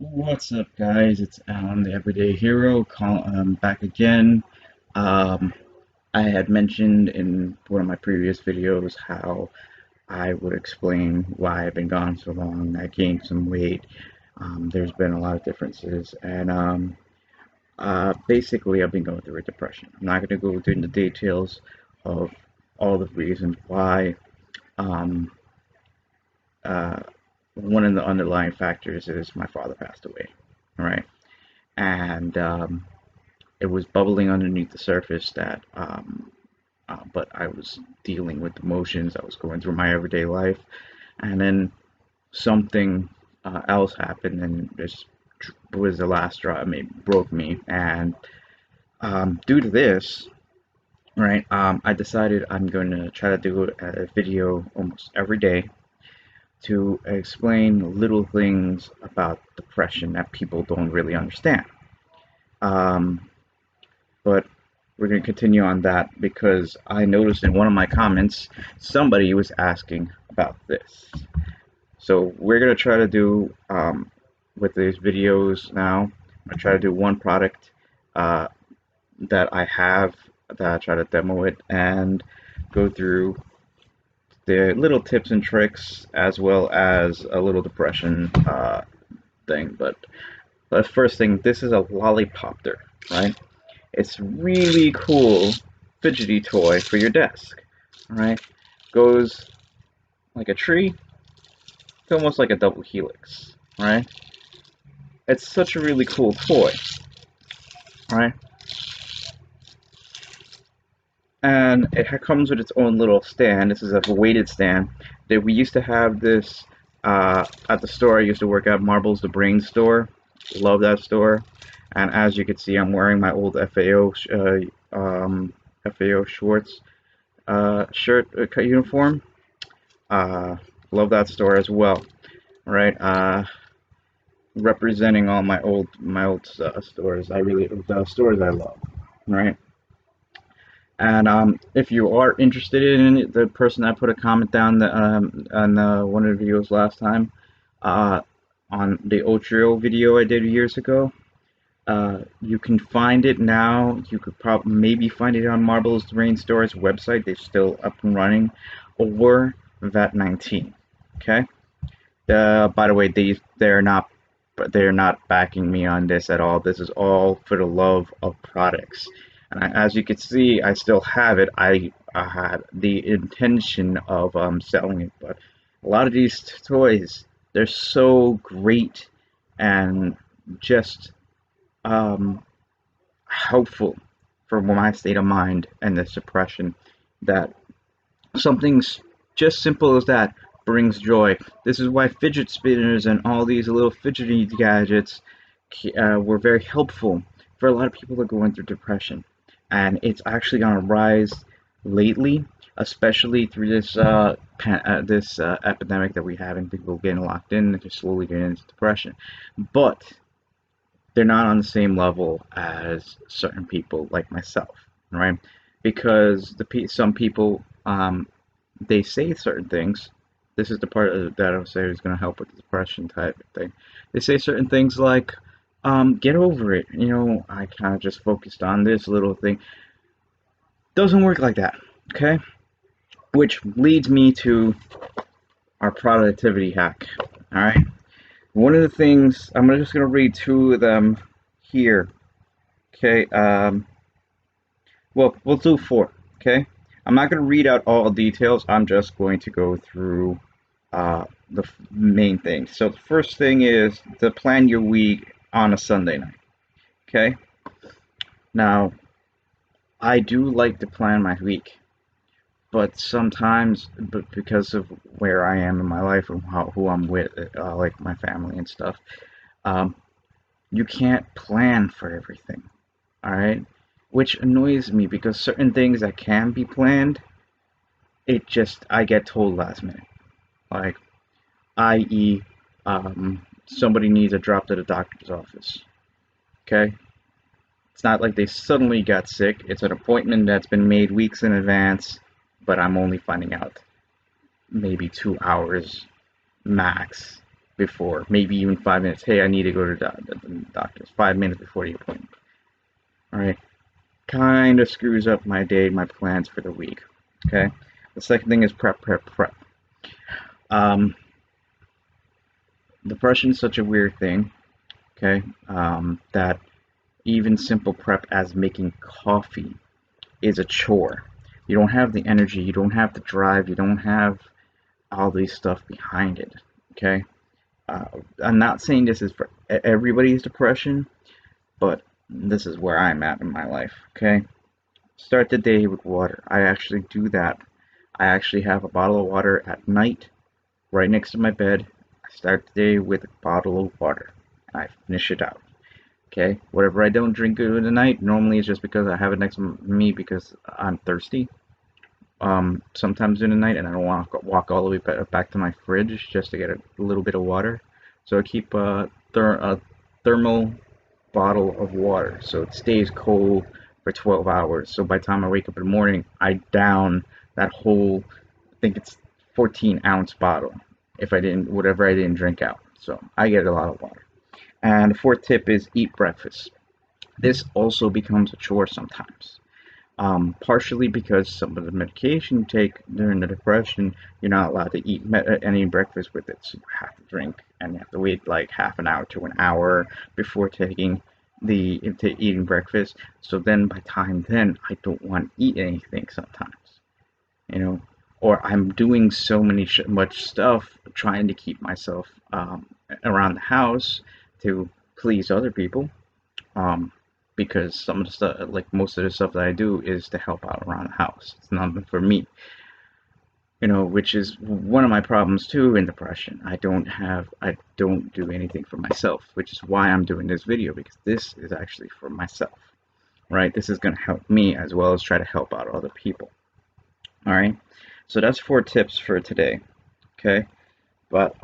What's up, guys? It's Alan, the Everyday Hero, back again. Um, I had mentioned in one of my previous videos how I would explain why I've been gone so long. I gained some weight. There's been a lot of differences, and basically, I've been going through a depression. I'm not going to go into the details of all the reasons why. Um, uh, One of the underlying factors is my father passed away, right? And it was bubbling underneath the surface but I was dealing with emotions. I was going through my everyday life, and then something else happened, and this was the last straw. It broke me, and due to this, right, I decided I'm going to try to do a video almost every day to explain little things about depression that people don't really understand. Um, but we're going to continue on that because I noticed in one of my comments somebody was asking about this. So we're going to try to do with these videos now. I'm going to try to do one product uh, that I have that I try to demo it and go through the little tips and tricks as well as a little depression thing. But first thing, this is a lollipoter, right? It's really cool fidgety toy for your desk, right? Goes like a tree. It's almost like a double helix, right? It's such a really cool toy, right? And it comes with its own little stand. This is a weighted stand. That we used to have this at the store I used to work at, Marbles the Brain store. Love that store. And as you can see, I'm wearing my old FAO Schwartz shirt uniform. Uh, Love that store as well, right? Representing all my old stores. I really the stores I love, right? And if you are interested in it, the person that put a comment down on one of the videos last time, uh, on the Otrio video I did years ago, you can find it now. You could probably maybe find it on Marbles Rain Store's website. They're still up and running, or VAT19. Okay. By the way, they're not backing me on this at all. This is all for the love of products. And as you can see, I still have it. I had the intention of selling it, but a lot of these toys, they're so great and just um, helpful for my state of mind and this depression that something's just simple as that brings joy. This is why fidget spinners and all these little fidgety gadgets were very helpful for a lot of people that are going through depression. And it's actually on a rise lately, especially through this epidemic that we have and people getting locked in and just slowly getting into depression. But they're not on the same level as certain people like myself, right? Because some people they say certain things. This is the part that I would say is going to help with the depression type of thing. They say certain things like, get over it. I kind of just focused on this little thing. Doesn't work like that, okay? Which leads me to our productivity hack, all right? One of the things, I'm just going to read two of them here, okay? Well, we'll do four, okay? I'm not going to read out all details. I'm just going to go through the main things. So the first thing is to plan your week on a Sunday night. Okay. Now, I do like to plan my week, but sometimes, because of where I am in my life and who I'm with, like my family and stuff, um, you can't plan for everything. All right. Which annoys me because certain things that can be planned, I get told last minute. Like, i.e., somebody needs a drop to the doctor's office. Okay? It's not like they suddenly got sick. It's an appointment that's been made weeks in advance, but I'm only finding out maybe 2 hours max before, maybe even 5 minutes. Hey, I need to go to the doctor's. 5 minutes before the appointment. All right, kind of screws up my day, my plans for the week. Okay. The second thing is prep, prep, prep. Um, Depression is such a weird thing. Okay, that even simple prep as making coffee is a chore. You don't have the energy, you don't have the drive, you don't have all these stuff behind it. Okay, uh, I'm not saying this is for everybody's depression, but this is where I'm at in my life. Okay, start the day with water. I actually do that. I actually have a bottle of water at night right next to my bed. I start the day with a bottle of water. I finish it out. Okay, whatever I don't drink in the night, normally it's just because I have it next to me because I'm thirsty. Sometimes in the night, and I don't want to walk all the way back to my fridge just to get a little bit of water. So I keep a thermal bottle of water, so it stays cold for 12 hours. So by the time I wake up in the morning, I down that whole, I think it's 14-ounce bottle if I didn't, whatever I didn't drink out. So I get a lot of water. And the fourth tip is eat breakfast. This also becomes a chore sometimes. Partially because some of the medication you take during the depression, you're not allowed to eat any breakfast with it. So you have to drink, and you have to wait like half an hour to an hour before taking eating breakfast. So then by time then, I don't want to eat anything sometimes, you know, or I'm doing so much stuff trying to keep myself around the house to please other people, um, because some of the stuff, like most of the stuff that I do, is to help out around the house. It's not for me, which is one of my problems too in depression. I don't do anything for myself, which is why I'm doing this video, because this is actually for myself, right? This is going to help me as well as try to help out other people. All right. So that's 4 tips for today. Okay. But,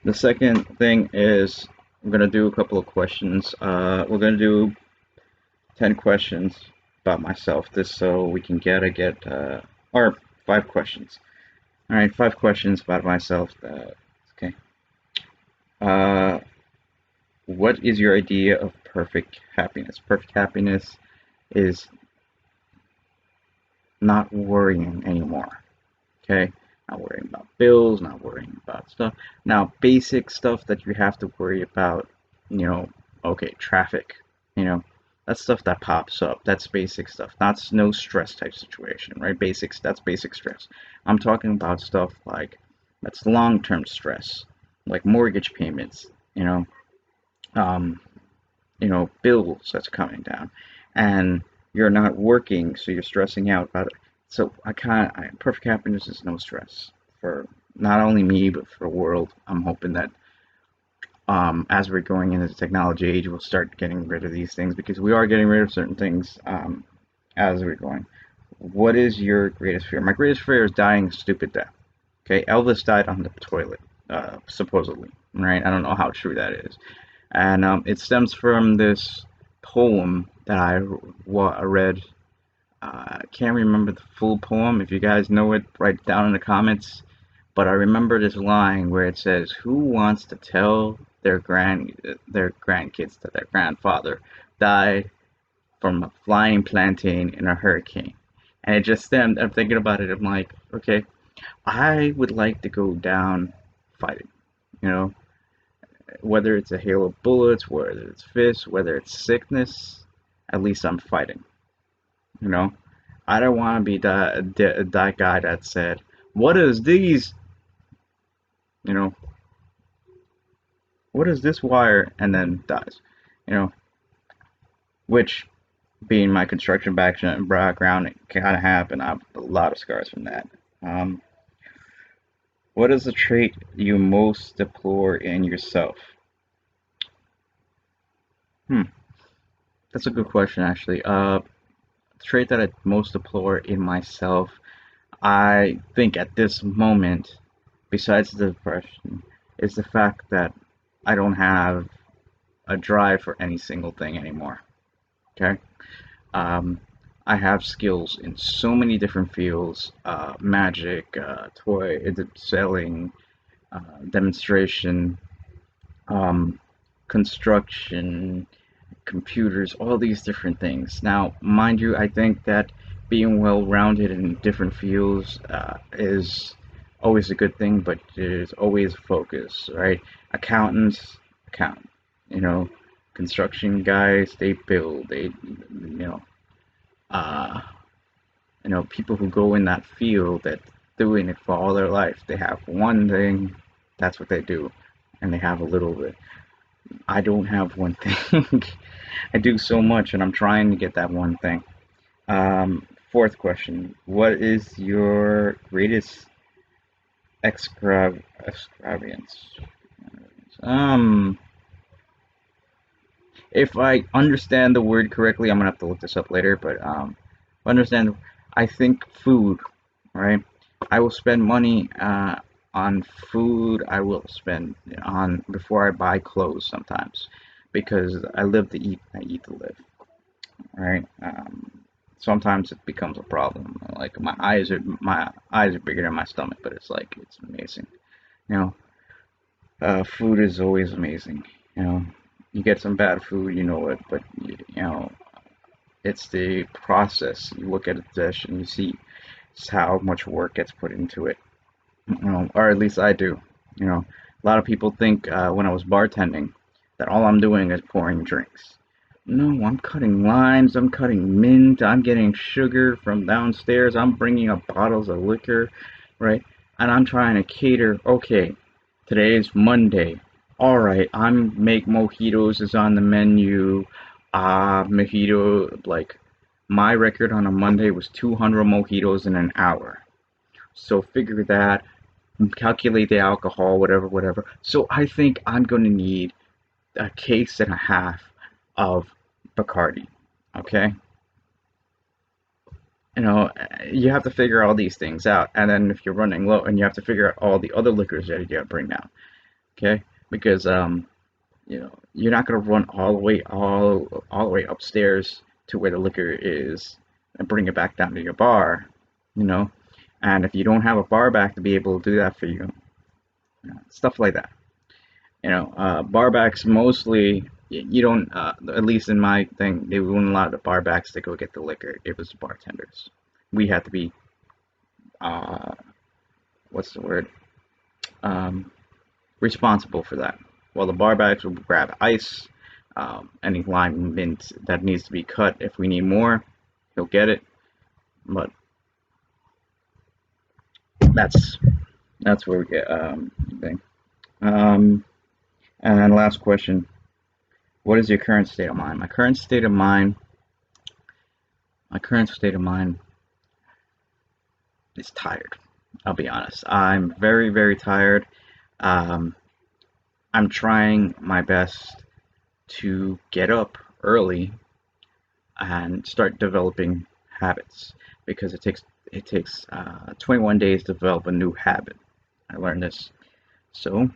the second thing is I'm going to do a couple of questions. We're going to do 10 questions about myself, this so we can or 5 questions. All right, 5 questions about myself. Okay. Uh, what is your idea of perfect happiness? Perfect happiness is not worrying anymore. Okay, not worrying about bills, not worrying about stuff. Now, basic stuff that you have to worry about, okay, traffic, you know, that's stuff that pops up. That's basic stuff. That's no stress type situation, right? Basics, that's basic stress. I'm talking about stuff like that's long-term stress, like mortgage payments, um, bills that's coming down, and you're not working, so you're stressing out about it. So perfect happiness is no stress for not only me but for the world. I'm hoping that as we're going into the technology age, we'll start getting rid of these things because we are getting rid of certain things as we're going. What is your greatest fear? My greatest fear is dying a stupid death. Okay, Elvis died on the toilet, supposedly. Right? I don't know how true that is, and it stems from this poem that I read. I can't remember the full poem. If you guys know it, write it down in the comments. But I remember this line where it says, "Who wants to tell their grandkids that their grandfather died from a flying plantain in a hurricane?" And it just stemmed. I'm thinking about it. I'm like, okay, I would like to go down fighting. You know, whether it's a hail of bullets, whether it's fists, whether it's sickness, at least I'm fighting. You know, I don't want to be that guy that said, "What is these?" You know, what is this wire? And then dies. You know, which being my construction background, it kind of happened. I have a lot of scars from that. Um, what is the trait you most deplore in yourself? Hmm, that's a good question, actually. The trait that I most deplore in myself, I think at this moment, besides the depression, is the fact that I don't have a drive for any single thing anymore. Okay? Um, I have skills in so many different fields, magic, toy, selling, demonstration, um, construction, computers, all these different things. Now, mind you, I think that being well-rounded in different fields is always a good thing, but there's always focus, right? Accountants account, you know, construction guys, they build, uh, people who go in that field that doing it for all their life, they have one thing, that's what they do, and they have a little bit. I don't have one thing. I do so much, and I'm trying to get that one thing. Fourth question: what is your greatest extravagance? Um, if I understand the word correctly, I'm gonna have to look this up later. But if I understand, I think food, right? I will spend money on food. I will spend on before I buy clothes sometimes, because I live to eat. I eat to live, right? Sometimes it becomes a problem. Like my eyes are bigger than my stomach, but it's like it's amazing. You know, food is always amazing. You know, you get some bad food, you know it, but it's the process. You look at a dish and you see just how much work gets put into it. Or at least I do. You know, a lot of people think when I was bartending that all I'm doing is pouring drinks. No, I'm cutting limes, I'm cutting mint, I'm getting sugar from downstairs, I'm bringing up bottles of liquor, right? And I'm trying to cater, okay, today's Monday. All right, I'm make mojitos is on the menu. Mojito, like my record on a Monday was 200 mojitos in an hour. So figure that, calculate the alcohol, whatever, whatever. So I think I'm going to need a case and a half of Bacardi. Okay, you have to figure all these things out, and then if you're running low, and you have to figure out all the other liquors that you got to bring down. Okay, because you're not gonna run all the way upstairs to where the liquor is and bring it back down to your bar. You know, and if you don't have a bar back to be able to do that for you, stuff like that. Barbacks mostly you don't. At least in my thing, they wouldn't allow the barbacks to go get the liquor. It was the bartenders. We had to be uh, what's the word? Um, Responsible for that. While the barbacks will grab ice, any lime mint that needs to be cut. If we need more, he'll get it. But that's that's where we get thing. Um, and last question: what is your current state of mind? My current state of mind is tired. I'll be honest. I'm very, very tired. Um, I'm trying my best to get up early and start developing habits because it takes 21 days to develop a new habit. I learned this, so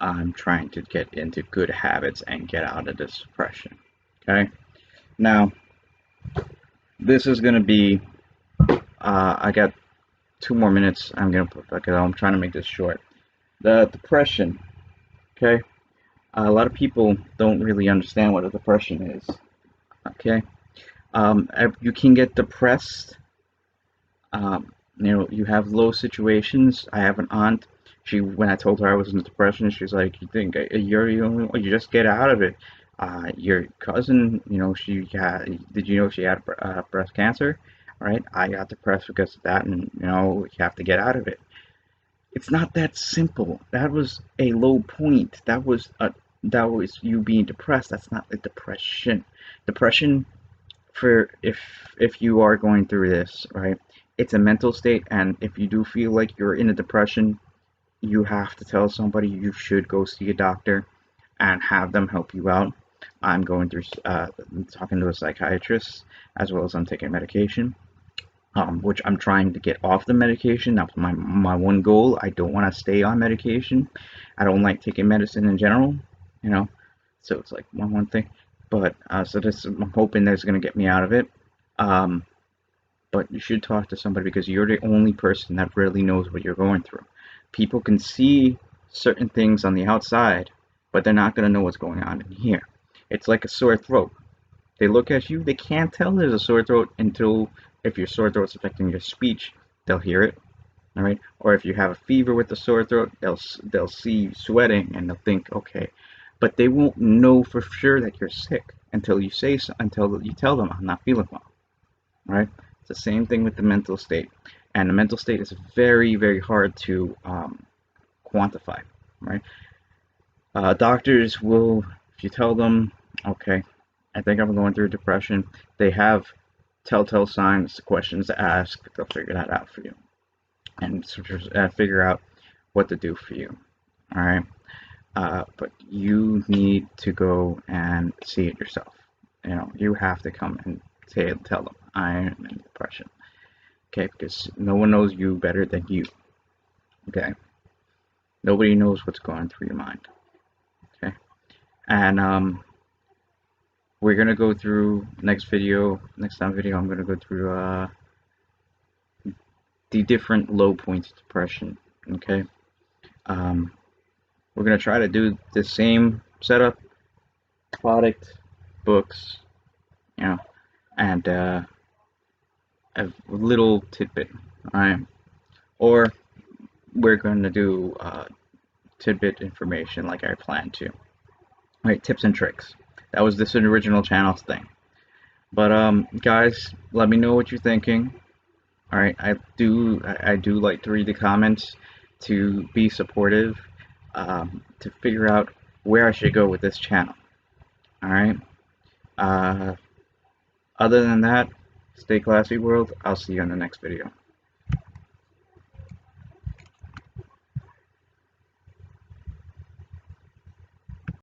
I'm trying to get into good habits and get out of this depression. Okay, now this is gonna be. I got 2 more minutes. I'm gonna put because I'm trying to make this short. The depression. Okay, a lot of people don't really understand what a depression is. Okay, you can get depressed. You have low situations. I have an aunt. When I told her I was in depression, she's like, "You think you're the only one? You just get out of it." Your cousin, did you know she had breast cancer? Right? I got depressed because of that, and you have to get out of it. It's not that simple. That was a low point. That was you being depressed. That's not a depression. Depression for if you are going through this, right? It's a mental state, and if you do feel like you're in a depression, you have to tell somebody. You should go see a doctor and have them help you out. I'm going through talking to a psychiatrist as well as I'm taking medication, which I'm trying to get off the medication. That's my one goal. I don't want to stay on medication. I don't like taking medicine in general, you know. So it's like one thing. But so this, I'm hoping that's going to get me out of it. Um, but you should talk to somebody because you're the only person that really knows what you're going through. People can see certain things on the outside, but they're not going to know what's going on in here. It's like a sore throat. They look at you, they can't tell there's a sore throat until, if your sore throat's affecting your speech, they'll hear it. All right, or if you have a fever with a sore throat, they'll see you sweating and they'll think, okay, but they won't know for sure that you're sick until you say so, until you tell them I'm not feeling well. Right? It's the same thing with the mental state, and the mental state is very, very hard to quantify. Right? Doctors will, if you tell them, okay, I think I'm going through depression, they have telltale signs, questions to ask. They'll figure that out for you and figure out what to do for you. All right. But you need to go and see it yourself. You know, you have to come and tell them I am in depression. Okay, because no one knows you better than you. Okay, nobody knows what's going through your mind. Okay, and we're gonna go through next video. Next time video, I'm gonna go through the different low points of depression. Okay, we're gonna try to do the same setup, product, books, you know, and a little tidbit, alright? Or we're going to do tidbit information like I planned to. Right, tips and tricks. That was this original channel's thing. But guys, let me know what you're thinking. Alright, I do like to read the comments to be supportive, to figure out where I should go with this channel. Alright? Other than that, stay classy, world. I'll see you in the next video.